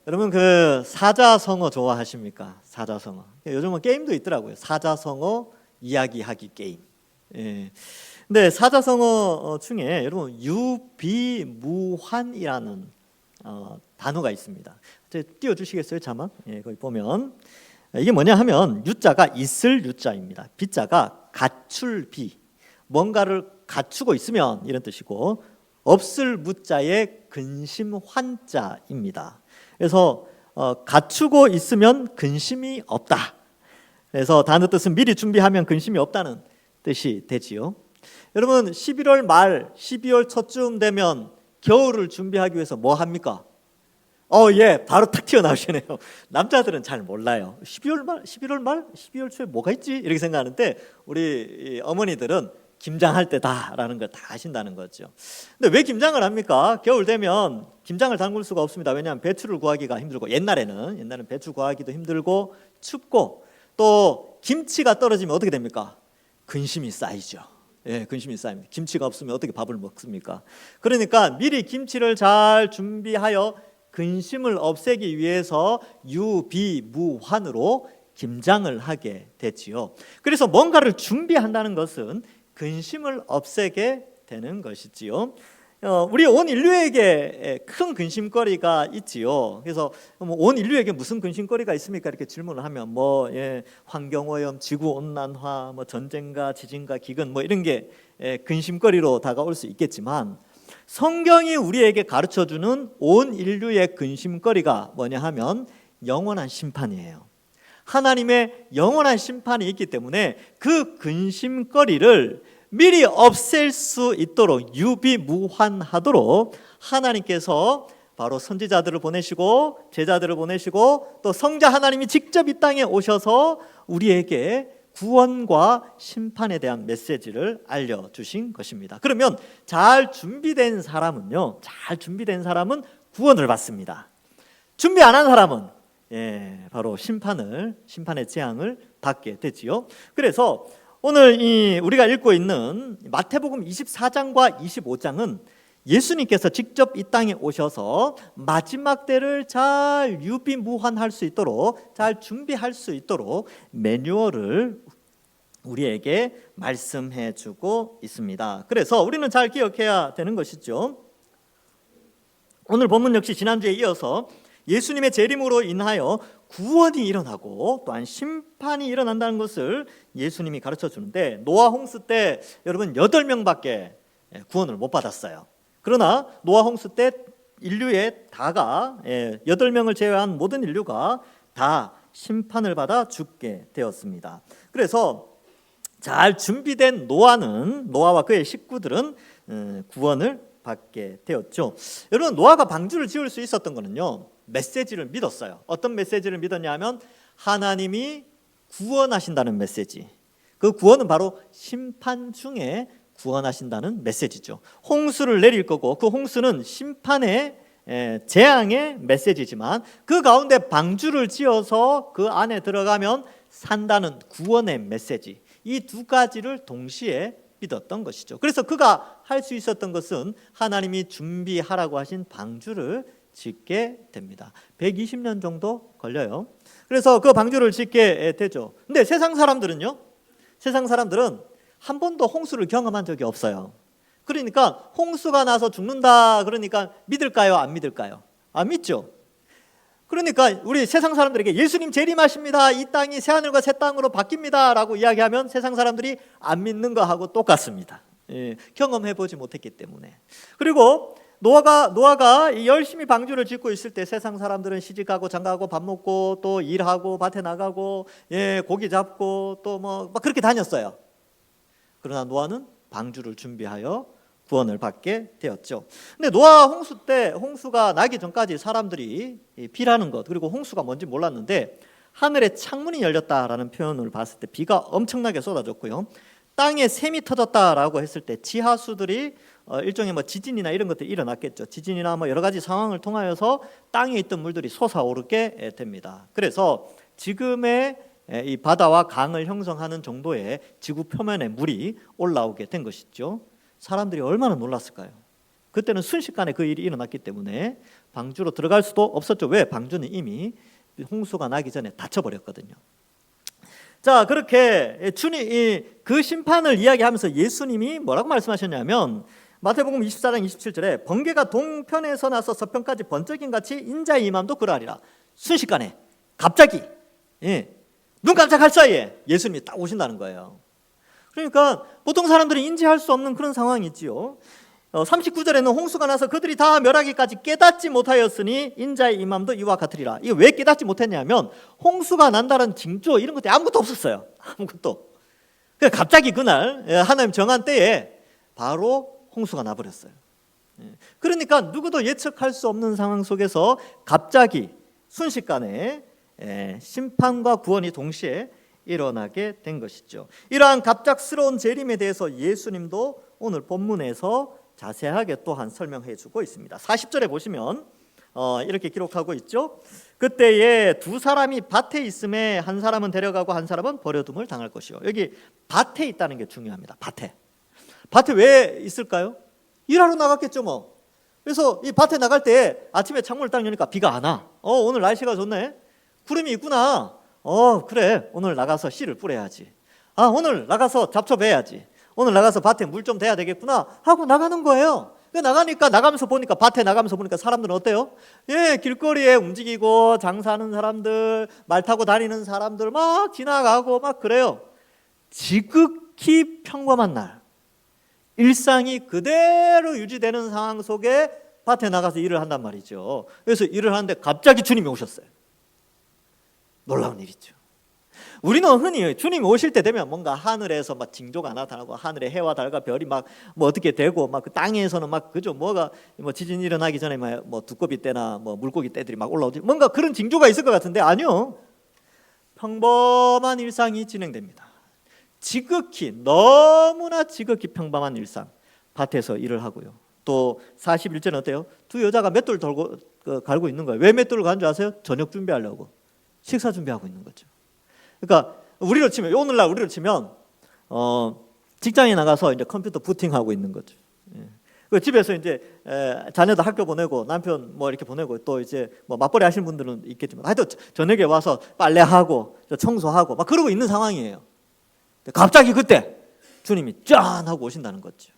여러분 그 사자성어 좋아하십니까? 사자성어. 요즘은 게임도 있더라고요. 사자성어 이야기하기 게임. 예. 근데 사자성어 중에 여러분 유비무환이라는 단어가 있습니다. 띄워주시겠어요? 자막. 예, 거기 보면 이게 뭐냐 하면 유자가 있을 유자입니다. 비자가 갖출 비, 뭔가를 갖추고 있으면 이런 뜻이고, 없을 무자의 근심 환자입니다. 그래서 갖추고 있으면 근심이 없다. 그래서 단어 뜻은 미리 준비하면 근심이 없다는 뜻이 되지요. 여러분 11월 말 12월 초쯤 되면 겨울을 준비하기 위해서 뭐 합니까? 예, 바로 탁 튀어나오시네요. 남자들은 잘 몰라요. 12월 말, 11월 말, 12월 초에 뭐가 있지? 이렇게 생각하는데 우리 어머니들은 김장할 때다라는 걸 다 아신다는 거죠. 근데 왜 김장을 합니까? 겨울 되면 김장을 담글 수가 없습니다. 왜냐하면 배추를 구하기가 힘들고, 옛날에는 배추 구하기도 힘들고 춥고, 또 김치가 떨어지면 어떻게 됩니까? 근심이 쌓이죠. 예, 근심이 쌓입니다. 김치가 없으면 어떻게 밥을 먹습니까? 그러니까 미리 김치를 잘 준비하여 근심을 없애기 위해서 유비무환으로 김장을 하게 됐지요. 그래서 뭔가를 준비한다는 것은 근심을 없애게 되는 것이지요. 우리 온 인류에게 큰 근심거리가 있지요. 그래서 온 인류에게 무슨 근심거리가 있습니까? 이렇게 질문을 하면 환경오염, 지구온난화, 전쟁과 지진과 기근 이런 게 근심거리로 다가올 수 있겠지만, 성경이 우리에게 가르쳐주는 온 인류의 근심거리가 뭐냐 하면 영원한 심판이에요. 하나님의 영원한 심판이 있기 때문에 그 근심거리를 미리 없앨 수 있도록 유비무환하도록 하나님께서 바로 선지자들을 보내시고 제자들을 보내시고 또 성자 하나님이 직접 이 땅에 오셔서 우리에게 구원과 심판에 대한 메시지를 알려주신 것입니다. 그러면 잘 준비된 사람은 구원을 받습니다. 준비 안 한 사람은 바로 심판의 재앙을 받게 되지요. 그래서 오늘 우리가 읽고 있는 마태복음 24장과 25장은 예수님께서 직접 이 땅에 오셔서 마지막 때를 잘 유비무환할 수 있도록, 잘 준비할 수 있도록 매뉴얼을 우리에게 말씀해 주고 있습니다. 그래서 우리는 잘 기억해야 되는 것이죠. 오늘 본문 역시 지난주에 이어서 예수님의 재림으로 인하여 구원이 일어나고 또한 심판이 일어난다는 것을 예수님이 가르쳐 주는데, 노아 홍수 때 여러분 8명밖에 구원을 못 받았어요. 그러나 노아 홍수 때 인류의 다가 8명을 제외한 모든 인류가 다 심판을 받아 죽게 되었습니다. 그래서 잘 준비된 노아와 그의 식구들은 구원을 받게 되었죠. 여러분 노아가 방주를 지을 수 있었던 것은요, 메시지를 믿었어요. 어떤 메시지를 믿었냐 하면 하나님이 구원하신다는 메시지. 그 구원은 바로 심판 중에 구원하신다는 메시지죠. 홍수를 내릴 거고 그 홍수는 심판의 재앙의 메시지지만 그 가운데 방주를 지어서 그 안에 들어가면 산다는 구원의 메시지, 이 두 가지를 동시에 믿었던 것이죠. 그래서 그가 할 수 있었던 것은 하나님이 준비하라고 하신 방주를 짓게 됩니다. 120년 정도 걸려요. 그래서 그 방주를 짓게 되죠. 근데 세상 사람들은 한 번도 홍수를 경험한 적이 없어요. 그러니까 홍수가 나서 죽는다 그러니까 믿을까요? 안 믿을까요? 안 믿죠. 그러니까 우리 세상 사람들에게 예수님 재림하십니다, 이 땅이 새하늘과 새 땅으로 바뀝니다 라고 이야기하면 세상 사람들이 안 믿는 거하고 똑같습니다. 경험해보지 못했기 때문에. 그리고 노아가 열심히 방주를 짓고 있을 때 세상 사람들은 시집가고 장가가고 밥 먹고 또 일하고 밭에 나가고 고기 잡고 또 막 그렇게 다녔어요. 그러나 노아는 방주를 준비하여 구원을 받게 되었죠. 근데 노아 홍수 때, 홍수가 나기 전까지 사람들이 비라는 것, 그리고 홍수가 뭔지 몰랐는데 하늘에 창문이 열렸다라는 표현을 봤을 때 비가 엄청나게 쏟아졌고요, 땅에 샘이 터졌다라고 했을 때 지하수들이 일종의 지진이나 이런 것들이 일어났겠죠. 지진이나 여러 가지 상황을 통하여서 땅에 있던 물들이 솟아오르게 됩니다. 그래서 지금의 이 바다와 강을 형성하는 정도의 지구 표면에 물이 올라오게 된 것이죠. 사람들이 얼마나 놀랐을까요? 그때는 순식간에 그 일이 일어났기 때문에 방주로 들어갈 수도 없었죠. 왜? 방주는 이미 홍수가 나기 전에 닫혀버렸거든요. 자, 그렇게 주님 그 심판을 이야기하면서 예수님이 뭐라고 말씀하셨냐면 마태복음 24장 27절에 번개가 동편에서 나서 서편까지 번쩍임 같이 인자의 임함도 그러하리라. 순식간에 갑자기 눈 깜짝할 사이에 예수님이 딱 오신다는 거예요. 그러니까 보통 사람들이 인지할 수 없는 그런 상황이 있지요. 39절에는 홍수가 나서 그들이 다 멸하기까지 깨닫지 못하였으니 인자의 임함도 이와 같으리라. 이게 왜 깨닫지 못했냐면 홍수가 난다는 징조 이런 것들이 아무것도 없었어요. 아무것도. 그러니까 갑자기 그날 하나님 정한 때에 바로 홍수가 나버렸어요. 그러니까 누구도 예측할 수 없는 상황 속에서 갑자기 순식간에 심판과 구원이 동시에 일어나게 된 것이죠. 이러한 갑작스러운 재림에 대해서 예수님도 오늘 본문에서 자세하게 또한 설명해 주고 있습니다. 40절에 보시면 이렇게 기록하고 있죠. 그때에 두 사람이 밭에 있음에 한 사람은 데려가고 한 사람은 버려둠을 당할 것이요. 여기 밭에 있다는 게 중요합니다. 밭에 왜 있을까요? 일하러 나갔겠죠 뭐. 그래서 이 밭에 나갈 때 아침에 창문을 딱 여니까 비가 안 와. 오늘 날씨가 좋네. 구름이 있구나. 그래. 오늘 나가서 씨를 뿌려야지. 오늘 나가서 잡초배야지. 오늘 나가서 밭에 물 좀 대야 되겠구나 하고 나가는 거예요. 나가면서 보니까 밭에 나가면서 보니까 사람들은 어때요? 길거리에 움직이고 장사하는 사람들, 말 타고 다니는 사람들 막 지나가고 막 그래요. 지극히 평범한 날, 일상이 그대로 유지되는 상황 속에 밭에 나가서 일을 한단 말이죠. 그래서 일을 하는데 갑자기 주님이 오셨어요. 놀라운 일이죠. 우리는 흔히 주님이 오실 때 되면 뭔가 하늘에서 막 징조가 나타나고 하늘에 해와 달과 별이 막 뭐 어떻게 되고 막 그 땅에서는 막 그죠 뭐가 뭐 지진 일어나기 전에 뭐 두꺼비 떼나 뭐 물고기 떼들이 막 올라오지 뭔가 그런 징조가 있을 것 같은데 아니요. 평범한 일상이 진행됩니다. 지극히 너무나 지극히 평범한 일상. 밭에서 일을 하고요. 또 41절은 어때요? 두 여자가 맷돌 갈고 있는 거예요. 왜 맷돌을 가는 줄 아세요? 저녁 준비하려고. 식사 준비하고 있는 거죠. 그러니까 오늘날 우리로 치면 직장에 나가서 이제 컴퓨터 부팅하고 있는 거죠. 집에서 이제 자녀도 학교 보내고 남편 뭐 이렇게 보내고 또 이제 뭐 맞벌이 하시는 분들은 있겠지만 하여튼 저녁에 와서 빨래하고 청소하고 막 그러고 있는 상황이에요. 갑자기 그때 주님이 짠 하고 오신다는 거죠.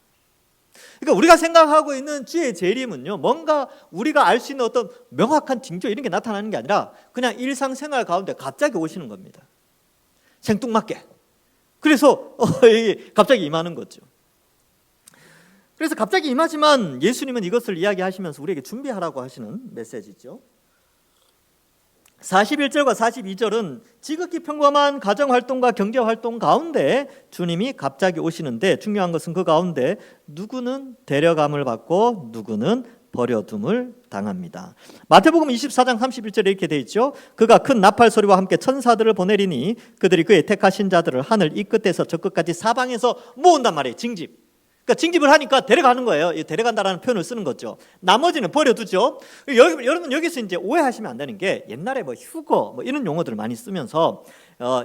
그러니까 우리가 생각하고 있는 주의 재림은요, 뭔가 우리가 알 수 있는 어떤 명확한 징조 이런 게 나타나는 게 아니라 그냥 일상생활 가운데 갑자기 오시는 겁니다. 생뚱맞게. 그래서 갑자기 임하는 거죠. 그래서 갑자기 임하지만 예수님은 이것을 이야기하시면서 우리에게 준비하라고 하시는 메시지죠. 41절과 42절은 지극히 평범한 가정활동과 경제활동 가운데 주님이 갑자기 오시는데 중요한 것은 그 가운데 누구는 데려감을 받고 누구는 버려둠을 당합니다. 마태복음 24장 31절에 이렇게 돼 있죠. 그가 큰 나팔 소리와 함께 천사들을 보내리니 그들이 그의 택하신 자들을 하늘 이 끝에서 저 끝까지 사방에서 모은단 말이에요. 징집. 그러니까 징집을 하니까 데려가는 거예요. 데려간다라는 표현을 쓰는 거죠. 나머지는 버려두죠. 여러분 여기서 이제 오해하시면 안 되는 게 옛날에 뭐 휴거 뭐 이런 용어들을 많이 쓰면서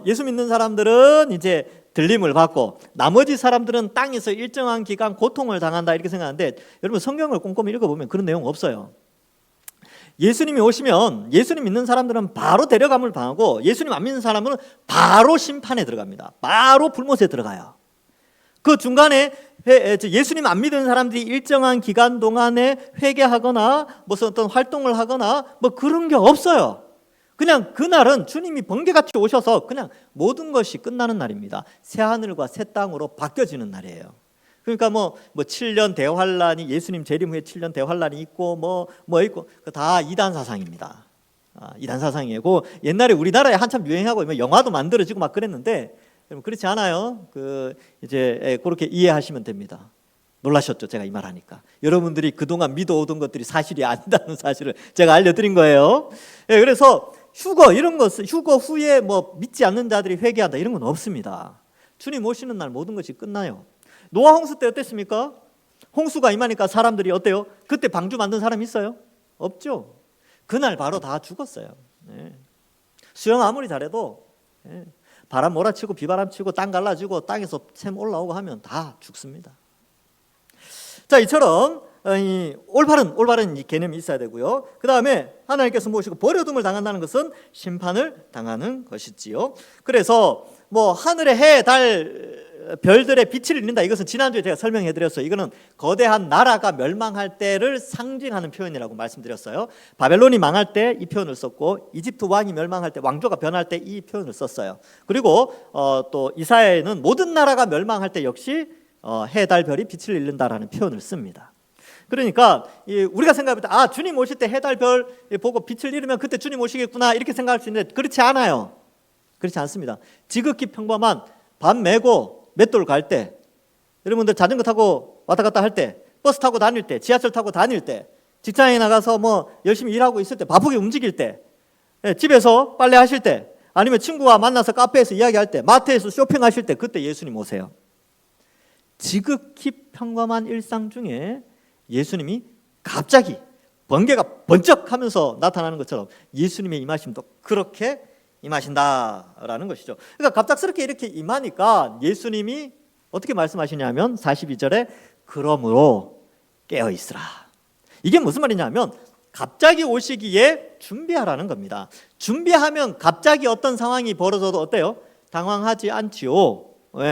예수 믿는 사람들은 이제 들림을 받고 나머지 사람들은 땅에서 일정한 기간 고통을 당한다 이렇게 생각하는데 여러분 성경을 꼼꼼히 읽어보면 그런 내용 없어요. 예수님이 오시면 예수님 믿는 사람들은 바로 데려감을 당하고 예수님 안 믿는 사람은 바로 심판에 들어갑니다. 바로 불못에 들어가요. 그 중간에 예수님 안 믿는 사람들이 일정한 기간 동안에 회개하거나 무슨 어떤 활동을 하거나 뭐 그런 게 없어요. 그냥 그날은 주님이 번개같이 오셔서 그냥 모든 것이 끝나는 날입니다. 새 하늘과 새 땅으로 바뀌어지는 날이에요. 그러니까 뭐 7년 대환란이 예수님 재림 후에 7년 대환란이 있고 뭐 있고 다 이단 사상입니다. 이단 사상이에요. 그 옛날에 우리나라에 한참 유행하고 영화도 만들어지고 막 그랬는데 여러분 그렇지 않아요. 이제 그렇게 이해하시면 됩니다. 놀라셨죠? 제가 이 말하니까. 여러분들이 그동안 믿어오던 것들이 사실이 아니다는 사실을 제가 알려드린 거예요. 그래서 휴거 후에 뭐 믿지 않는 자들이 회개한다 이런 건 없습니다. 주님 오시는 날 모든 것이 끝나요. 노아 홍수 때 어땠습니까? 홍수가 임하니까 사람들이 어때요? 그때 방주 만든 사람 있어요? 없죠. 그날 바로 다 죽었어요. 수영 아무리 잘해도 바람 몰아치고 비바람 치고 땅 갈라지고 땅에서 샘 올라오고 하면 다 죽습니다. 자, 이처럼 이 올바른 이 개념이 있어야 되고요. 그 다음에 하나님께서 모시고 버려둠을 당한다는 것은 심판을 당하는 것이지요. 그래서 뭐 하늘의 해, 달, 별들의 빛을 잃는다. 이것은 지난주에 제가 설명해드렸어요. 이거는 거대한 나라가 멸망할 때를 상징하는 표현이라고 말씀드렸어요. 바벨론이 망할 때 이 표현을 썼고, 이집트 왕이 멸망할 때, 왕조가 변할 때 이 표현을 썼어요. 그리고 또 이사야에는 모든 나라가 멸망할 때 역시 해, 달, 별이 빛을 잃는다라는 표현을 씁니다. 그러니까 우리가 생각할 때 주님 오실 때 해, 달, 별 보고 빛을 잃으면 그때 주님 오시겠구나 이렇게 생각할 수 있는데 그렇지 않아요. 그렇지 않습니다. 지극히 평범한 밤 메고 맷돌 갈 때, 여러분들 자전거 타고 왔다 갔다 할 때, 버스 타고 다닐 때, 지하철 타고 다닐 때, 직장에 나가서 뭐 열심히 일하고 있을 때, 바쁘게 움직일 때, 집에서 빨래 하실 때, 아니면 친구와 만나서 카페에서 이야기할 때, 마트에서 쇼핑하실 때, 그때 예수님 오세요. 지극히 평범한 일상 중에 예수님이 갑자기 번개가 번쩍하면서 나타나는 것처럼 예수님의 임하심도 그렇게 임하신다라는 것이죠. 그러니까 갑작스럽게 이렇게 임하니까 예수님이 어떻게 말씀하시냐면 42절에 그러므로 깨어있으라. 이게 무슨 말이냐면 갑자기 오시기에 준비하라는 겁니다. 준비하면 갑자기 어떤 상황이 벌어져도 어때요? 당황하지 않지요.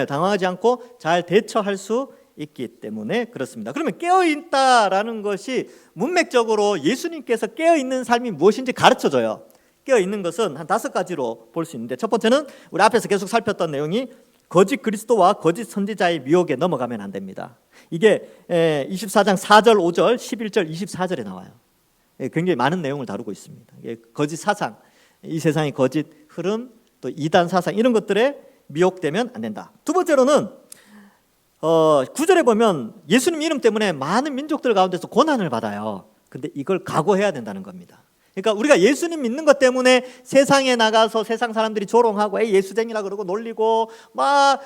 당황하지 않고 잘 대처할 수 있기 때문에 그렇습니다. 그러면 깨어있다라는 것이 문맥적으로 예수님께서 깨어있는 삶이 무엇인지 가르쳐줘요. 깨어있는 것은 한 5가지로 볼 수 있는데, 첫 번째는 우리 앞에서 계속 살폈던 내용이 거짓 그리스도와 거짓 선지자의 미혹에 넘어가면 안 됩니다. 이게 24장 4절, 5절, 11절, 24절에 나와요. 굉장히 많은 내용을 다루고 있습니다. 거짓 사상, 이 세상의 거짓 흐름, 또 이단 사상 이런 것들에 미혹되면 안 된다. 두 번째로는 9절에 보면 예수님 이름 때문에 많은 민족들 가운데서 고난을 받아요. 근데 이걸 각오해야 된다는 겁니다. 그러니까 우리가 예수님 믿는 것 때문에 세상에 나가서 세상 사람들이 조롱하고 예수쟁이라 그러고 놀리고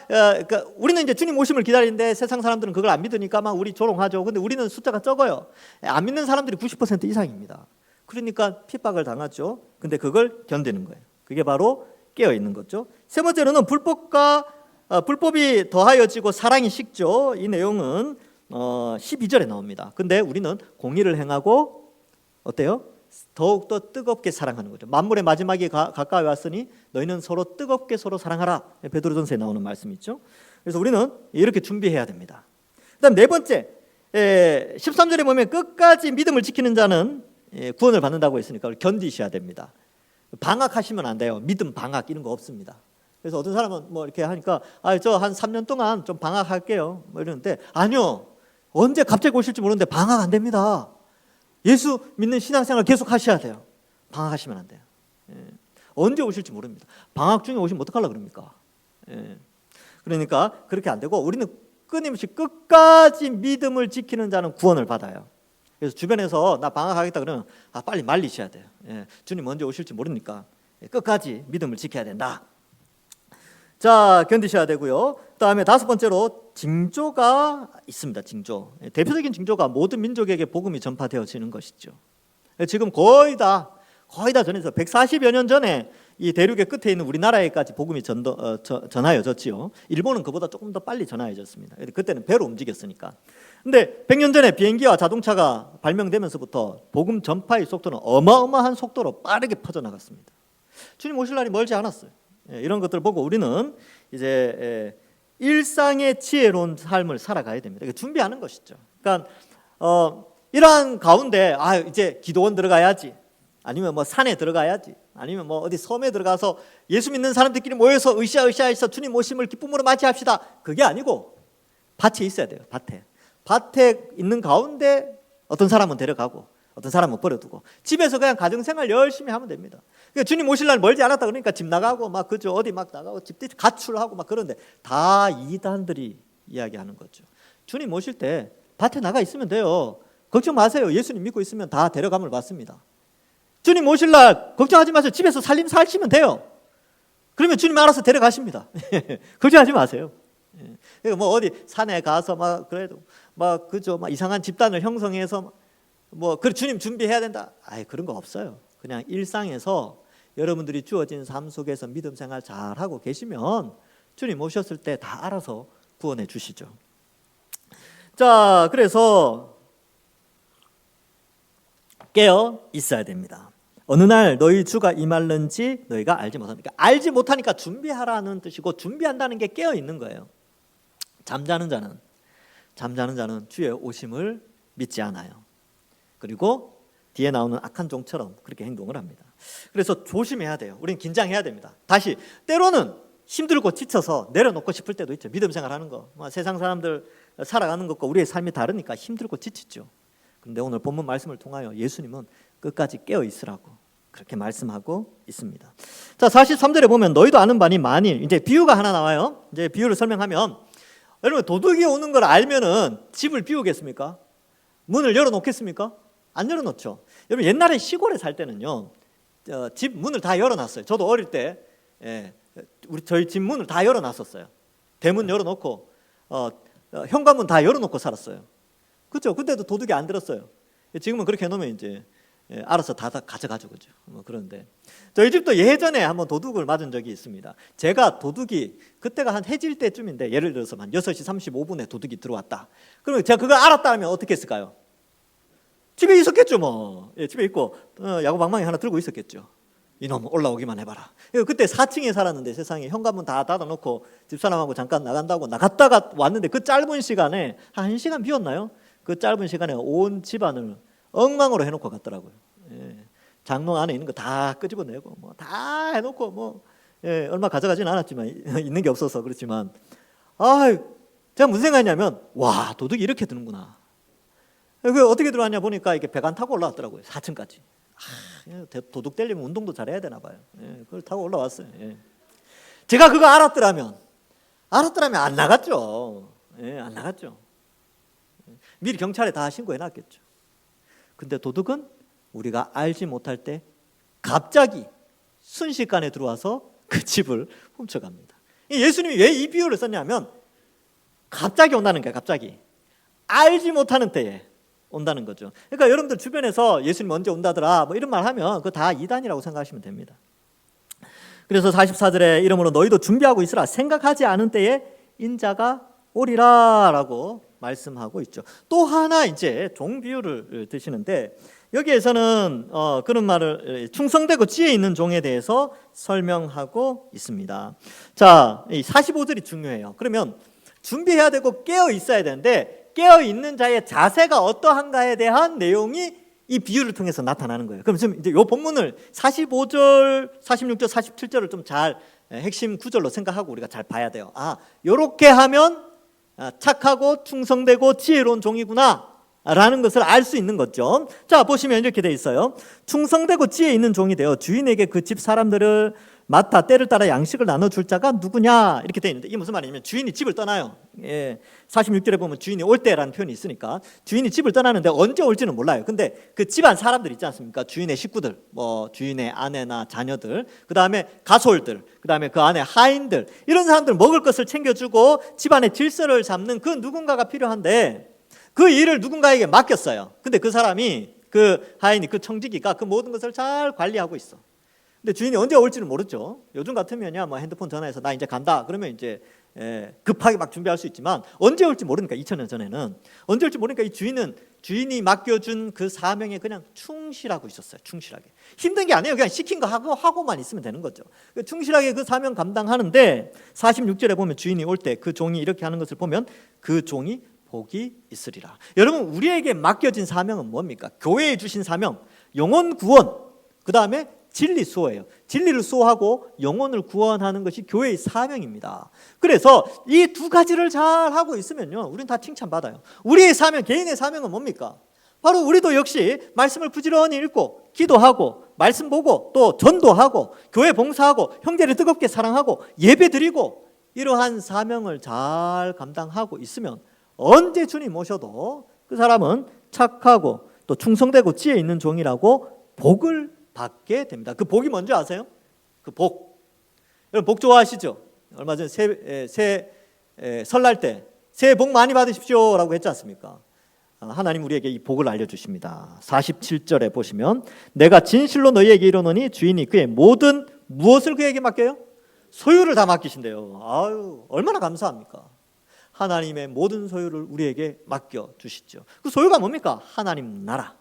그러니까 우리는 이제 주님 오심을 기다리는데 세상 사람들은 그걸 안 믿으니까 막 우리 조롱하죠. 근데 우리는 숫자가 적어요. 안 믿는 사람들이 90% 이상입니다. 그러니까 핍박을 당하죠. 근데 그걸 견디는 거예요. 그게 바로 깨어 있는 거죠. 세 번째로는 불법이 더하여지고 사랑이 식죠. 이 내용은 12절에 나옵니다. 근데 우리는 공의를 행하고 어때요? 더욱더 뜨겁게 사랑하는 거죠. 만물의 마지막이 가까이 왔으니 너희는 서로 뜨겁게 서로 사랑하라. 베드로전서에 나오는 말씀이 있죠. 그래서 우리는 이렇게 준비해야 됩니다. 그다음 네 번째, 13절에 보면 끝까지 믿음을 지키는 자는 구원을 받는다고 했으니까 견디셔야 됩니다. 방학하시면 안 돼요. 믿음 방학 이런 거 없습니다. 그래서 어떤 사람은 뭐 이렇게 하니까 저 한 3년 동안 좀 방학할게요 뭐 이러는데, 아니요, 언제 갑자기 오실지 모르는데 방학 안 됩니다. 예수 믿는 신앙생활 계속 하셔야 돼요. 방학하시면 안 돼요. 언제 오실지 모릅니다. 방학 중에 오시면 어떡하려고 그럽니까? 그러니까 그렇게 안 되고 우리는 끊임없이 끝까지 믿음을 지키는 자는 구원을 받아요. 그래서 주변에서 나 방학하겠다 그러면 빨리 말리셔야 돼요. 주님 언제 오실지 모르니까 끝까지 믿음을 지켜야 된다. 자, 견디셔야 되고요. 그다음에 5번째로 징조가 있습니다. 징조. 대표적인 징조가 모든 민족에게 복음이 전파되어지는 것이죠. 지금 거의 다 전해서 140여 년 전에 이 대륙의 끝에 있는 우리나라에까지 복음이 전하여졌지요. 일본은 그보다 조금 더 빨리 전하여졌습니다. 그때는 배로 움직였으니까. 근데 100년 전에 비행기와 자동차가 발명되면서부터 복음 전파의 속도는 어마어마한 속도로 빠르게 퍼져나갔습니다. 주님 오실 날이 멀지 않았어요. 이런 것들을 보고 우리는 이제 일상의 지혜로운 삶을 살아가야 됩니다. 준비하는 것이죠. 그러니까 이러한 가운데 이제 기도원 들어가야지, 아니면 뭐 산에 들어가야지, 아니면 뭐 어디 섬에 들어가서 예수 믿는 사람들끼리 모여서 으쌰으쌰해서 주님 오심을 기쁨으로 맞이합시다. 그게 아니고 밭에 있어야 돼요. 밭에 있는 가운데 어떤 사람은 데려가고 어떤 사람은 버려두고 집에서 그냥 가정생활 열심히 하면 됩니다. 그러니까 주님 오실 날 멀지 않았다 그러니까 집 나가고 막 그죠, 어디 막 나가고 집 가출하고 막 그런데 다 이단들이 이야기하는 거죠. 주님 오실 때 밭에 나가 있으면 돼요. 걱정 마세요. 예수님 믿고 있으면 다 데려감을 받습니다. 주님 오실 날 걱정하지 마세요. 집에서 살림 살시면 돼요. 그러면 주님 알아서 데려가십니다. 걱정하지 마세요. 그러니까 뭐 어디 산에 가서 막 그래도 막 그죠, 막 이상한 집단을 형성해서 뭐 그래 주님 준비해야 된다. 그런 거 없어요. 그냥 일상에서 여러분들이 주어진 삶 속에서 믿음 생활 잘 하고 계시면 주님 오셨을 때 다 알아서 구원해 주시죠. 자, 그래서 깨어 있어야 됩니다. 어느 날 너희 주가 임할는지 너희가 알지 못합니까? 알지 못하니까 준비하라는 뜻이고, 준비한다는 게 깨어 있는 거예요. 잠자는 자는 주의 오심을 믿지 않아요. 그리고 뒤에 나오는 악한 종처럼 그렇게 행동을 합니다. 그래서 조심해야 돼요. 우리는 긴장해야 됩니다. 다시 때로는 힘들고 지쳐서 내려놓고 싶을 때도 있죠. 믿음 생활하는 거, 세상 사람들 살아가는 것과 우리의 삶이 다르니까 힘들고 지치죠. 그런데 오늘 본문 말씀을 통하여 예수님은 끝까지 깨어 있으라고 그렇게 말씀하고 있습니다. 자, 43절에 보면 너희도 아는 바니 만일, 이제 비유가 하나 나와요. 이제 비유를 설명하면, 여러분 도둑이 오는 걸 알면은 집을 비우겠습니까? 문을 열어놓겠습니까? 안 열어놓죠. 여러분 옛날에 시골에 살 때는요, 집 문을 다 열어놨어요. 저도 어릴 때 저희 집 문을 다 열어놨었어요. 대문 열어놓고 현관문 다 열어놓고 살았어요. 그렇죠? 그때도 도둑이 안 들었어요. 지금은 그렇게 해놓으면 이제 알아서 다 가져가죠, 그죠? 그런데 저희 집도 예전에 한번 도둑을 맞은 적이 있습니다. 제가 도둑이 그때가 한 해질 때쯤인데, 예를 들어서 한 6시 35분에 도둑이 들어왔다. 그러면 제가 그걸 알았다 하면 어떻게 했을까요? 집에 있었겠죠, 뭐. 집에 있고 야구방망이 하나 들고 있었겠죠. 이놈 올라오기만 해봐라. 그때 4층에 살았는데 세상에 현관문 다 닫아놓고 집사람하고 잠깐 나간다고 나갔다가 왔는데, 그 짧은 시간에 한 1시간 비웠나요? 그 짧은 시간에 온 집안을 엉망으로 해놓고 갔더라고요. 장롱 안에 있는 거 다 끄집어내고 다 해놓고 얼마 가져가지는 않았지만 있는 게 없어서 그렇지만, 제가 무슨 생각했냐면, 와, 도둑이 이렇게 드는구나. 그 어떻게 들어왔냐 보니까 이렇게 배관 타고 올라왔더라고요. 4층까지. 도둑 되려면 운동도 잘해야 되나 봐요. 그걸 타고 올라왔어요. 제가 그거 알았더라면 안 나갔죠. 안 나갔죠. 미리 경찰에 다 신고해놨겠죠. 근데 도둑은 우리가 알지 못할 때 갑자기 순식간에 들어와서 그 집을 훔쳐갑니다. 예수님이 왜 이 비유를 썼냐면, 갑자기 온다는 거예요. 갑자기 알지 못하는 때에 온다는 거죠. 그러니까 여러분들 주변에서 예수님 언제 온다더라 이런 말 하면 그거 다 이단이라고 생각하시면 됩니다. 그래서 44절에 이러므로 너희도 준비하고 있으라. 생각하지 않은 때에 인자가 오리라 라고 말씀하고 있죠. 또 하나 이제 종 비유를 드시는데, 여기에서는 그런 말을, 충성되고 지혜 있는 종에 대해서 설명하고 있습니다. 자, 이 45절이 중요해요. 그러면 준비해야 되고 깨어 있어야 되는데, 깨어 있는 자의 자세가 어떠한가에 대한 내용이 이 비유를 통해서 나타나는 거예요. 그럼 지금 이제 이 본문을 45절, 46절, 47절을 좀 잘 핵심 구절로 생각하고 우리가 잘 봐야 돼요. 이렇게 하면 착하고 충성되고 지혜로운 종이구나 라는 것을 알 수 있는 거죠. 자, 보시면 이렇게 돼 있어요. 충성되고 지혜 있는 종이 되어 주인에게 그 집 사람들을 맡아 때를 따라 양식을 나눠줄 자가 누구냐, 이렇게 돼 있는데, 이게 무슨 말이냐면 주인이 집을 떠나요. 46절에 보면 주인이 올 때라는 표현이 있으니까 주인이 집을 떠나는데 언제 올지는 몰라요. 근데 그 집안 사람들 있지 않습니까? 주인의 식구들, 주인의 아내나 자녀들, 그 다음에 가솔들, 그 다음에 그 안에 하인들, 이런 사람들 먹을 것을 챙겨주고 집안의 질서를 잡는 그 누군가가 필요한데, 그 일을 누군가에게 맡겼어요. 근데 그 사람이, 그 하인이, 그 청지기가 그 모든 것을 잘 관리하고 있어. 근데 주인이 언제 올지는 모르죠. 요즘 같으면야 핸드폰 전화해서 나 이제 간다 그러면 이제 급하게 막 준비할 수 있지만, 언제 올지 모르니까, 2000년 전에는 언제 올지 모르니까 이 주인은 주인이 맡겨준 그 사명에 그냥 충실하고 있었어요. 충실하게. 힘든 게 아니에요. 그냥 시킨 거 하고만 있으면 되는 거죠. 충실하게 그 사명 감당하는데, 46절에 보면 주인이 올 때 그 종이 이렇게 하는 것을 보면 그 종이 복이 있으리라. 여러분, 우리에게 맡겨진 사명은 뭡니까? 교회에 주신 사명, 영혼 구원, 그 다음에 진리 수호예요. 진리를 수호하고 영혼을 구원하는 것이 교회의 사명입니다. 그래서 이 두 가지를 잘 하고 있으면요, 우리는 다 칭찬받아요. 우리의 사명, 개인의 사명은 뭡니까? 바로 우리도 역시 말씀을 부지런히 읽고 기도하고 말씀 보고 또 전도하고 교회 봉사하고 형제를 뜨겁게 사랑하고 예배드리고, 이러한 사명을 잘 감당하고 있으면 언제 주님 오셔도 그 사람은 착하고 또 충성되고 지혜 있는 종이라고 복을 받게 됩니다. 그 복이 뭔지 아세요? 그 복. 여러분 복 좋아하시죠? 얼마 전에 설날 때 새해 복 많이 받으십시오 라고 했지 않습니까? 하나님 우리에게 이 복을 알려주십니다. 47절에 보시면 내가 진실로 너희에게 이르노니 주인이 그의 모든 무엇을 그에게 맡겨요? 소유를 다 맡기신대요. 아유, 얼마나 감사합니까? 하나님의 모든 소유를 우리에게 맡겨주시죠. 그 소유가 뭡니까? 하나님 나라,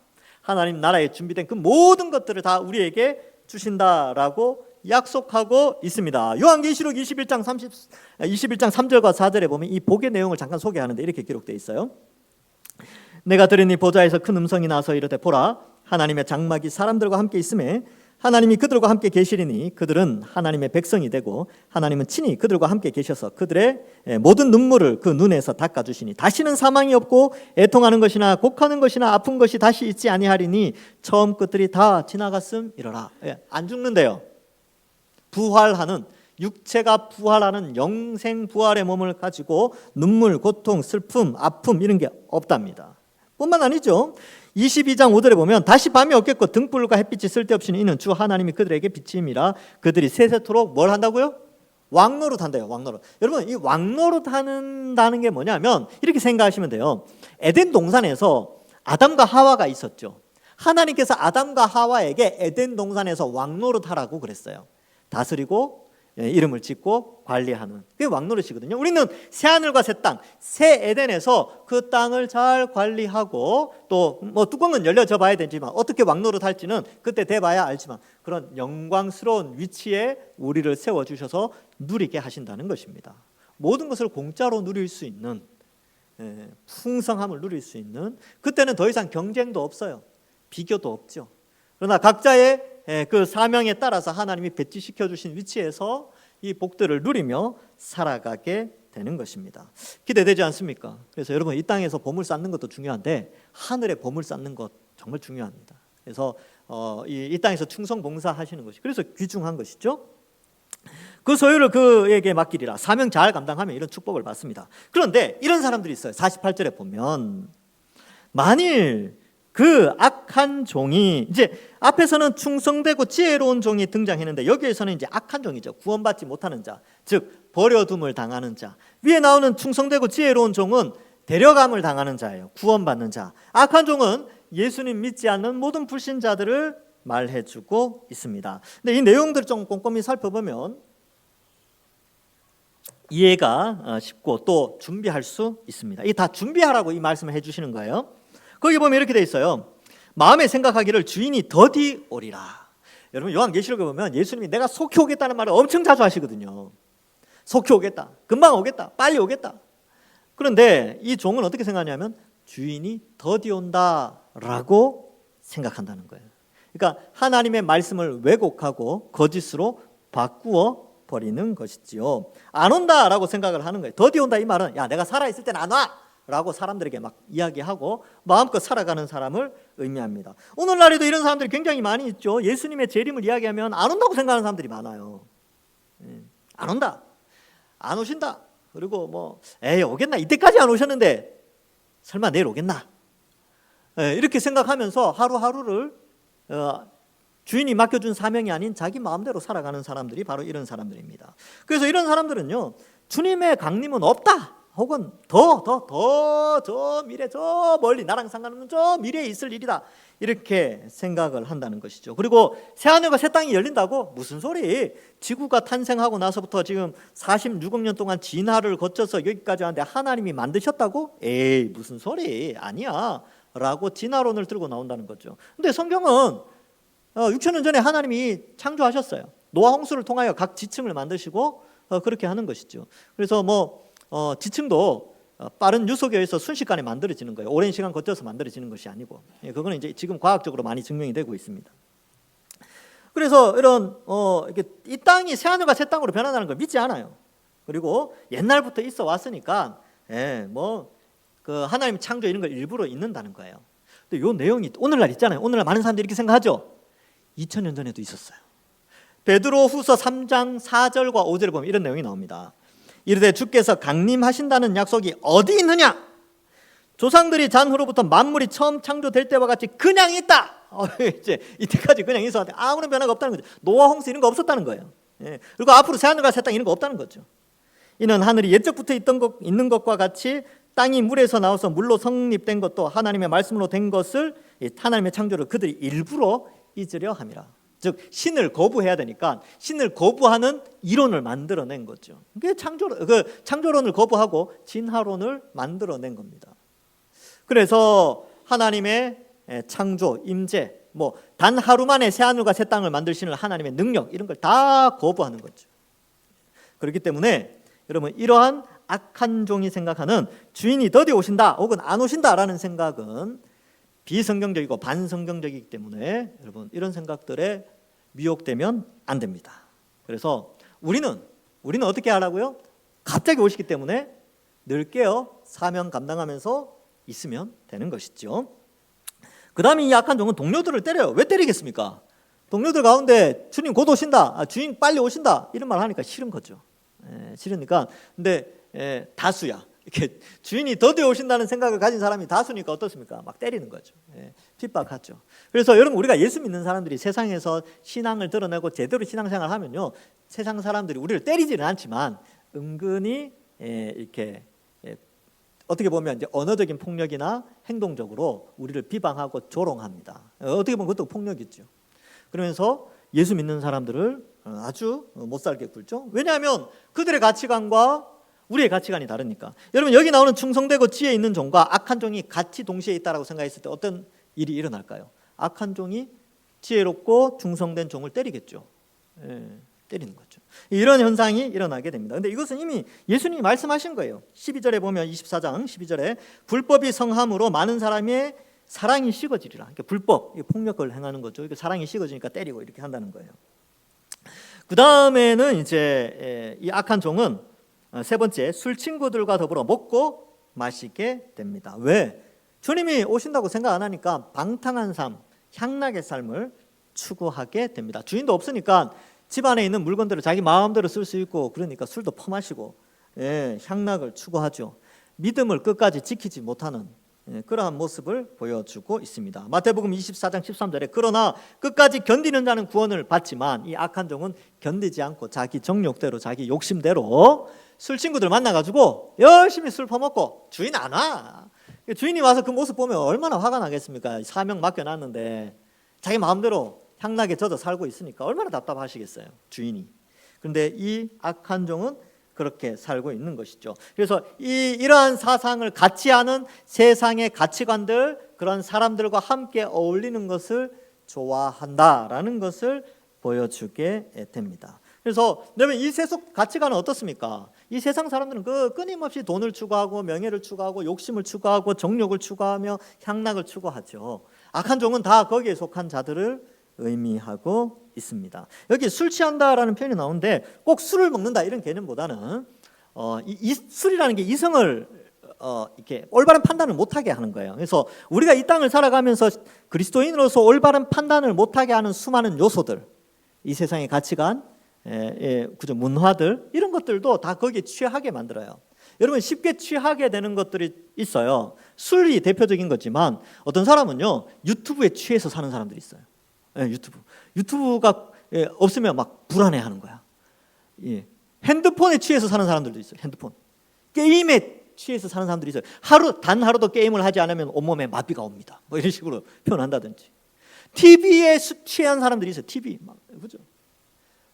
하나님 나라에 준비된 그 모든 것들을 다 우리에게 주신다라고 약속하고 있습니다. 요한계시록 21장 3절과 4절에 보면 이 복의 내용을 잠깐 소개하는데 이렇게 기록되어 있어요. 내가 들으니 보좌에서 큰 음성이 나서 이르되 보라 하나님의 장막이 사람들과 함께 있음에 하나님이 그들과 함께 계시리니 그들은 하나님의 백성이 되고 하나님은 친히 그들과 함께 계셔서 그들의 모든 눈물을 그 눈에서 닦아주시니 다시는 사망이 없고 애통하는 것이나 곡하는 것이나 아픈 것이 다시 있지 아니하리니 처음 것들이 다 지나갔음이로라. 안 죽는데요. 부활하는 육체가 부활하는 영생 부활의 몸을 가지고 눈물, 고통, 슬픔, 아픔 이런 게 없답니다. 뿐만 아니죠. 22장 5절에 보면 다시 밤이 없겠고 등불과 햇빛이 쓸데없이니 이는 주 하나님이 그들에게 비침이라 그들이 세세토록 뭘 한다고요? 왕노릇 한대요. 왕노릇. 여러분 이 왕노릇 한다는 게 뭐냐면 이렇게 생각하시면 돼요. 에덴 동산에서 아담과 하와가 있었죠. 하나님께서 아담과 하와에게 에덴 동산에서 왕노릇 하라고 그랬어요. 다스리고 이름을 짓고 관리하는 그게 왕노릇이거든요. 우리는 새 하늘과 새 땅, 새 에덴에서 그 땅을 잘 관리하고 또 뭐 뚜껑은 열려져 봐야 되지만 어떻게 왕노릇 할지는 그때 돼봐야 알지만 그런 영광스러운 위치에 우리를 세워주셔서 누리게 하신다는 것입니다. 모든 것을 공짜로 누릴 수 있는 풍성함을 누릴 수 있는 그때는 더 이상 경쟁도 없어요. 비교도 없죠. 그러나 각자의 그 사명에 따라서 하나님이 배치시켜 주신 위치에서 이 복들을 누리며 살아가게 되는 것입니다. 기대되지 않습니까? 그래서 여러분 이 땅에서 보물 쌓는 것도 중요한데 하늘에 보물 쌓는 것 정말 중요합니다. 그래서 이 땅에서 충성 봉사하시는 것이 그래서 귀중한 것이죠. 그 소유를 그에게 맡기리라. 사명 잘 감당하면 이런 축복을 받습니다. 그런데 이런 사람들이 있어요. 48절에 보면 만일 그 악한 종이 이제 앞에서는 충성되고 지혜로운 종이 등장했는데 여기에서는 이제 악한 종이죠. 구원받지 못하는 자, 즉 버려둠을 당하는 자. 위에 나오는 충성되고 지혜로운 종은 데려감을 당하는 자예요. 구원받는 자. 악한 종은 예수님 믿지 않는 모든 불신자들을 말해주고 있습니다. 근데 이 내용들을 좀 꼼꼼히 살펴보면 이해가 쉽고 또 준비할 수 있습니다. 이 다 준비하라고 이 말씀을 해주시는 거예요. 거기 보면 이렇게 돼 있어요. 마음에 생각하기를 주인이 더디 오리라. 여러분 요한계시록에 보면 예수님이 내가 속히 오겠다는 말을 엄청 자주 하시거든요. 속히 오겠다. 금방 오겠다. 빨리 오겠다. 그런데 이 종은 어떻게 생각하냐면 주인이 더디 온다라고 생각한다는 거예요. 그러니까 하나님의 말씀을 왜곡하고 거짓으로 바꾸어 버리는 것이지요. 안 온다라고 생각을 하는 거예요. 더디 온다 이 말은 야 내가 살아있을 때는 안 와. 라고 사람들에게 막 이야기하고 마음껏 살아가는 사람을 의미합니다. 오늘날에도 이런 사람들이 굉장히 많이 있죠. 예수님의 재림을 이야기하면 안 온다고 생각하는 사람들이 많아요. 안 온다. 안 오신다. 그리고 뭐 에이 오겠나. 이때까지 안 오셨는데 설마 내일 오겠나. 이렇게 생각하면서 하루하루를 주인이 맡겨준 사명이 아닌 자기 마음대로 살아가는 사람들이 바로 이런 사람들입니다. 그래서 이런 사람들은요. 주님의 강림은 없다. 혹은 저 미래 저 멀리 나랑 상관없는 저 미래에 있을 일이다 이렇게 생각을 한다는 것이죠. 그리고 새하늘과 새 땅이 열린다고 무슨 소리? 지구가 탄생하고 나서부터 지금 46억 년 동안 진화를 거쳐서 여기까지 왔는데 하나님이 만드셨다고? 에이 무슨 소리 아니야 라고 진화론을 들고 나온다는 거죠. 근데 성경은 6천년 전에 하나님이 창조하셨어요. 노아 홍수를 통하여 각 지층을 만드시고 그렇게 하는 것이죠. 그래서 지층도 빠른 유속에 의해서 순식간에 만들어지는 거예요. 오랜 시간 거쳐서 만들어지는 것이 아니고, 그거는 이제 지금 과학적으로 많이 증명이 되고 있습니다. 그래서 이런 이 땅이 새 하늘과 새 땅으로 변한다는 걸 믿지 않아요. 그리고 옛날부터 있어 왔으니까, 그 하나님 창조 이런 걸 일부러 잊는다는 거예요. 근데 이 내용이 오늘날 있잖아요. 오늘날 많은 사람들이 이렇게 생각하죠. 2000년 전에도 있었어요. 베드로후서 3장 4절과 5절에 보면 이런 내용이 나옵니다. 이르되 주께서 강림하신다는 약속이 어디 있느냐? 조상들이 잔후로부터 만물이 처음 창조될 때와 같이 그냥 있다. 이제 이때까지 그냥 있었는데 아무런 변화가 없다는 거죠. 노아 홍수 이런 거 없었다는 거예요. 그리고 앞으로 새 하늘과 새 땅 이런 거 없다는 거죠. 이는 하늘이 옛적부터 있는 것과 같이 땅이 물에서 나와서 물로 성립된 것도 하나님의 말씀으로 된 것을 하나님의 창조를 그들이 일부러 잊으려 함이라. 즉 신을 거부해야 되니까 신을 거부하는 이론을 만들어낸 거죠. 그게 창조론을 거부하고 진화론을 만들어낸 겁니다. 그래서 하나님의 창조, 임재, 뭐 단 하루 만에 새 하늘과 새 땅을 만드시는 하나님의 능력, 이런 걸 다 거부하는 거죠. 그렇기 때문에 여러분, 이러한 악한 종이 생각하는 주인이 더디 오신다 혹은 안 오신다라는 생각은 비성경적이고 반성경적이기 때문에 여러분, 이런 생각들에 미혹되면 안 됩니다. 그래서 우리는 어떻게 하라고요? 갑자기 오시기 때문에 늘 깨어 사명 감당하면서 있으면 되는 것이죠. 그 다음에 이 악한 종은 동료들을 때려요. 왜 때리겠습니까? 동료들 가운데 주님 곧 오신다, 주인 빨리 오신다, 이런 말 하니까 싫은 거죠. 싫으니까. 근데 다수야. 이렇게 주인이 더디 오신다는 생각을 가진 사람이 다수니까 어떻습니까? 막 때리는 거죠. 핍박하죠. 그래서 여러분, 우리가 예수 믿는 사람들이 세상에서 신앙을 드러내고 제대로 신앙생활을 하면요, 세상 사람들이 우리를 때리지는 않지만 은근히 이렇게 어떻게 보면 이제 언어적인 폭력이나 행동적으로 우리를 비방하고 조롱합니다. 어떻게 보면 그것도 폭력이죠. 그러면서 예수 믿는 사람들을 아주 못 살게 굴죠. 왜냐하면 그들의 가치관과 우리의 가치관이 다르니까. 여러분, 여기 나오는 충성되고 지혜 있는 종과 악한 종이 같이 동시에 있다라고 생각했을 때 어떤 일이 일어날까요? 악한 종이 지혜롭고 충성된 종을 때리겠죠. 때리는 거죠. 이런 현상이 일어나게 됩니다. 그런데 이것은 이미 예수님이 말씀하신 거예요. 12절에 보면 24장 12절에 불법이 성함으로 많은 사람의 사랑이 식어지리라. 그러니까 불법, 폭력을 행하는 거죠. 사랑이 식어지니까 때리고 이렇게 한다는 거예요. 그 다음에는 이제 이 악한 종은 세 번째, 술 친구들과 더불어 먹고 마시게 됩니다. 왜? 주님이 오신다고 생각 안 하니까 방탕한 삶, 향락의 삶을 추구하게 됩니다. 주인도 없으니까 집안에 있는 물건들을 자기 마음대로 쓸 수 있고, 그러니까 술도 퍼마시고 향락을 추구하죠. 믿음을 끝까지 지키지 못하는 그러한 모습을 보여주고 있습니다. 마태복음 24장 13절에 그러나 끝까지 견디는 자는 구원을 받지만 이 악한 종은 견디지 않고 자기 정욕대로, 자기 욕심대로 술 친구들 만나가지고 열심히 술 퍼먹고 주인 안 와. 주인이 와서 그 모습 보면 얼마나 화가 나겠습니까? 사명 맡겨놨는데 자기 마음대로 향락에 젖어 살고 있으니까 얼마나 답답하시겠어요, 주인이. 그런데 이 악한 종은 그렇게 살고 있는 것이죠. 그래서 이러한 사상을 같이 하는 세상의 가치관들, 그런 사람들과 함께 어울리는 것을 좋아한다라는 것을 보여주게 됩니다. 그래서 여러분, 이 세속 가치관은 어떻습니까? 이 세상 사람들은 끊임없이 돈을 추구하고 명예를 추구하고 욕심을 추구하고 정욕을 추구하며 향락을 추구하죠. 악한 종은 다 거기에 속한 자들을 의미하고 있습니다. 여기 술 취한다라는 표현이 나오는데 꼭 술을 먹는다 이런 개념보다는 이 술이라는 게 이성을 이렇게 올바른 판단을 못하게 하는 거예요. 그래서 우리가 이 땅을 살아가면서 그리스도인으로서 올바른 판단을 못하게 하는 수많은 요소들, 이 세상의 가치관, 그죠, 문화들, 이런 것들도 다 거기에 취하게 만들어요. 여러분, 쉽게 취하게 되는 것들이 있어요. 술이 대표적인 거지만 어떤 사람은요, 유튜브에 취해서 사는 사람들이 있어요. 유튜브가 없으면 막 불안해하는 거야. 핸드폰에 취해서 사는 사람들도 있어요. 핸드폰, 게임에 취해서 사는 사람들이 있어요. 단 하루도 게임을 하지 않으면 온몸에 마비가 옵니다. 뭐 이런 식으로 표현한다든지. TV에 취한 사람들이 있어요. TV 막, 그죠?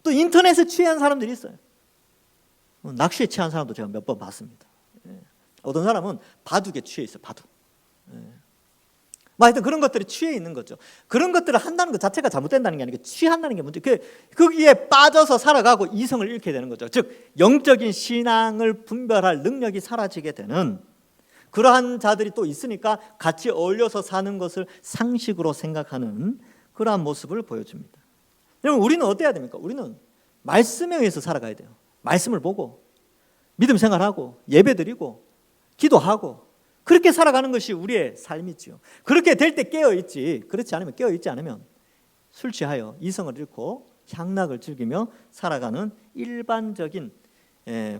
또 인터넷에 취한 사람들이 있어요. 낚시에 취한 사람도 제가 몇 번 봤습니다. 어떤 사람은 바둑에 취해 있어요. 바둑. 하여튼 그런 것들이 취해 있는 거죠. 그런 것들을 한다는 것 자체가 잘못된다는 게 아니고 취한다는 게 문제. 거기에 빠져서 살아가고 이성을 잃게 되는 거죠. 즉 영적인 신앙을 분별할 능력이 사라지게 되는 그러한 자들이 또 있으니까 같이 어울려서 사는 것을 상식으로 생각하는 그러한 모습을 보여줍니다. 여러분, 우리는 어때야 됩니까? 우리는 말씀에 의해서 살아가야 돼요. 말씀을 보고 믿음 생활하고 예배드리고 기도하고 그렇게 살아가는 것이 우리의 삶이지요. 그렇게 될 때 깨어있지, 그렇지 않으면, 깨어있지 않으면 술 취하여 이성을 잃고 향락을 즐기며 살아가는 일반적인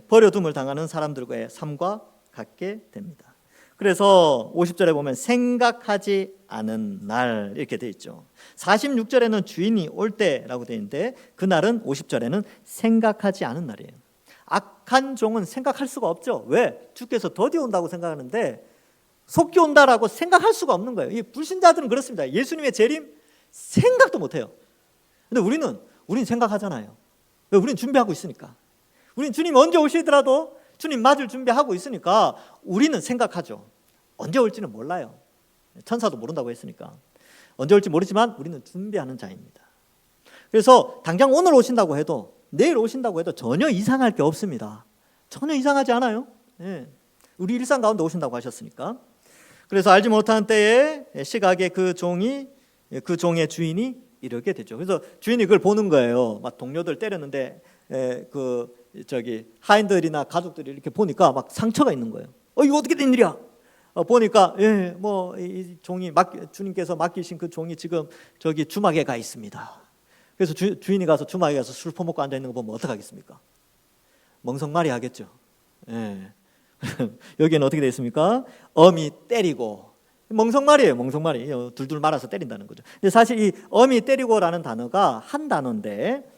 버려둠을 당하는 사람들과의 삶과 같게 됩니다. 그래서 50절에 보면 생각하지 않은 날 이렇게 돼 있죠. 46절에는 주인이 올 때라고 돼 있는데 그날은 50절에는 생각하지 않은 날이에요. 악한 종은 생각할 수가 없죠. 왜? 주께서 더디 온다고 생각하는데 속기 온다라고 생각할 수가 없는 거예요. 이 불신자들은 그렇습니다. 예수님의 재림 생각도 못해요. 근데 우리는 생각하잖아요. 왜? 우리는 준비하고 있으니까. 우리는 주님 언제 오시더라도 주님 맞을 준비하고 있으니까 우리는 생각하죠. 언제 올지는 몰라요. 천사도 모른다고 했으니까. 언제 올지 모르지만 우리는 준비하는 자입니다. 그래서 당장 오늘 오신다고 해도 내일 오신다고 해도 전혀 이상할 게 없습니다. 전혀 이상하지 않아요. 예. 우리 일상 가운데 오신다고 하셨으니까. 그래서 알지 못하는 때에 시각에 그 종의 주인이 이르게 되죠. 그래서 주인이 그걸 보는 거예요. 막 동료들 때렸는데 하인들이나 가족들이 이렇게 보니까 막 상처가 있는 거예요. 이거 어떻게 된 일이야? 보니까 이 종이 주님께서 맡기신 그 종이 지금 저기 주막에 가 있습니다. 그래서 주인이 가서 주막에 가서 술 퍼먹고 앉아 있는 거 보면 어떡하겠습니까? 멍석말이 하겠죠. 예. 여기에는 어떻게 되어 있습니까? 어미 때리고, 멍석말이에요. 멍석말이 둘둘 말아서 때린다는 거죠. 근데 사실 이 어미 때리고라는 단어가 한 단어인데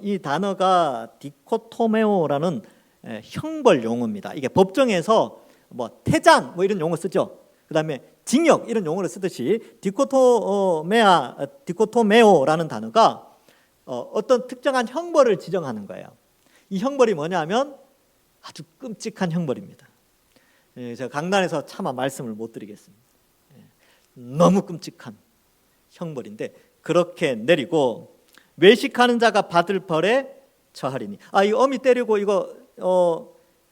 이 단어가 디코토메오라는 형벌 용어입니다. 이게 법정에서 태장 이런 용어 쓰죠. 그다음에 징역 이런 용어를 쓰듯이 디코토메오라는 단어가 어떤 특정한 형벌을 지정하는 거예요. 이 형벌이 뭐냐면 아주 끔찍한 형벌입니다. 제가 강단에서 차마 말씀을 못 드리겠습니다. 너무 끔찍한 형벌인데 그렇게 내리고 외식하는 자가 받을 벌에 처하리니. 이 어미 때리고 이거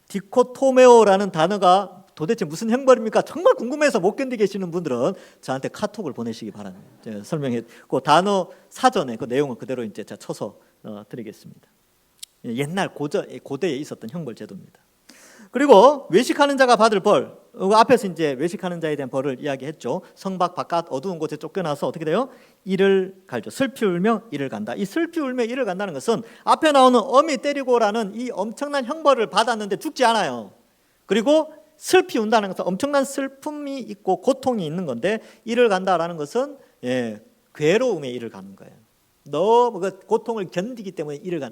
디코토메오라는 단어가 도대체 무슨 형벌입니까? 정말 궁금해서 못 견디계시는 분들은 저한테 카톡을 보내시기 바랍니다. 제가 설명해 그 단어 사전에 그 내용을 그대로 이제 제가 쳐서 드리겠습니다. 옛날 고대에 있었던 형벌 제도입니다. 그리고 외식하는 자가 받을 벌, 앞에서 이제 외식하는 자에 대한 벌을 이야기했죠. 성박 바깥 어두운 곳에 쫓겨나서 어떻게 돼요? 이를 갈죠. 슬피 울며 이를 간다. 이 슬피 울며 이를 간다는 것은 앞에 나오는 어미 때리고라는 이 엄청난 형벌을 받았는데 죽지 않아요. 그리고 슬피 운다는 것은 엄청난 슬픔이 있고 고통이 있는 건데 이를 간다라는 것은 괴로움에 이를 가는 거예요. 너무 그 고통을 견디기 때문에 그러니까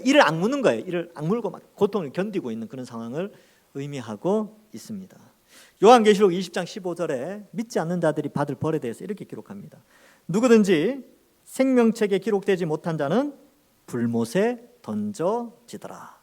이를 악무는 거예요. 이를 악물고 막 고통을 견디고 있는 그런 상황을 의미하고 있습니다. 요한계시록 20장 15절에 믿지 않는 자들이 받을 벌에 대해서 이렇게 기록합니다. 누구든지 생명책에 기록되지 못한 자는 불못에 던져지더라.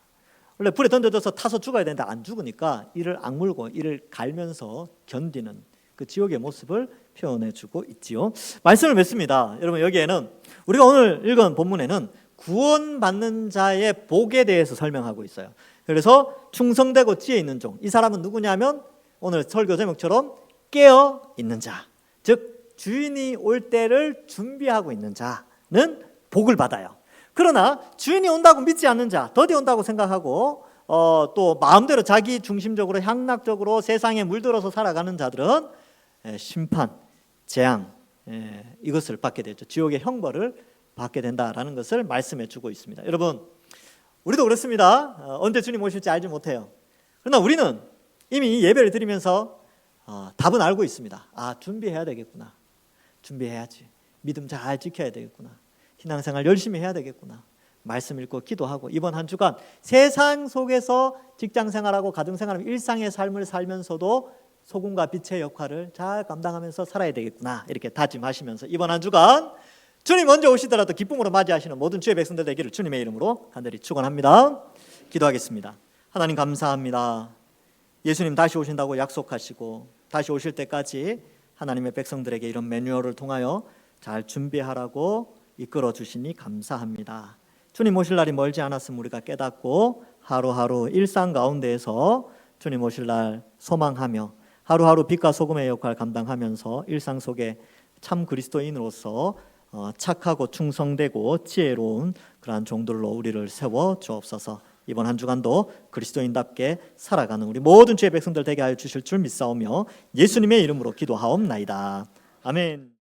원래 불에 던져져서 타서 죽어야 되는데 안 죽으니까 이를 악물고 이를 갈면서 견디는 그 지옥의 모습을 표현해주고 있지요. 말씀을 맺습니다. 여러분, 여기에는 우리가 오늘 읽은 본문에는 구원받는 자의 복에 대해서 설명하고 있어요. 그래서 충성되고 지혜 있는 종, 이 사람은 누구냐면 오늘 설교 제목처럼 깨어 있는 자, 즉 주인이 올 때를 준비하고 있는 자는 복을 받아요. 그러나 주인이 온다고 믿지 않는 자, 더디 온다고 생각하고 또 마음대로 자기 중심적으로 향락적으로 세상에 물들어서 살아가는 자들은 심판, 재앙, 이것을 받게 되죠. 지옥의 형벌을 받게 된다라는 것을 말씀해 주고 있습니다. 여러분, 우리도 그렇습니다. 언제 주님 오실지 알지 못해요. 그러나 우리는 이미 예배를 드리면서 답은 알고 있습니다. 준비해야 되겠구나. 준비해야지. 믿음 잘 지켜야 되겠구나. 신앙생활 열심히 해야 되겠구나. 말씀 읽고 기도하고 이번 한 주간 세상 속에서 직장생활하고 가정생활하고 일상의 삶을 살면서도 소금과 빛의 역할을 잘 감당하면서 살아야 되겠구나, 이렇게 다짐하시면서 이번 한 주간 주님 먼저 오시더라도 기쁨으로 맞이하시는 모든 주의 백성들 되기를 주님의 이름으로 간절히 축원합니다. 기도하겠습니다. 하나님 감사합니다. 예수님 다시 오신다고 약속하시고 다시 오실 때까지 하나님의 백성들에게 이런 매뉴얼을 통하여 잘 준비하라고 이끌어 주시니 감사합니다. 주님 오실 날이 멀지 않았으면 우리가 깨닫고 하루하루 일상 가운데에서 주님 오실 날 소망하며 하루하루 빛과 소금의 역할 감당하면서 일상 속에 참 그리스도인으로서 착하고 충성되고 지혜로운 그러한 종들로 우리를 세워 주옵소서. 이번 한 주간도 그리스도인답게 살아가는 우리 모든 주의 백성들 되게 하여 주실 줄 믿사오며 예수님의 이름으로 기도하옵나이다. 아멘.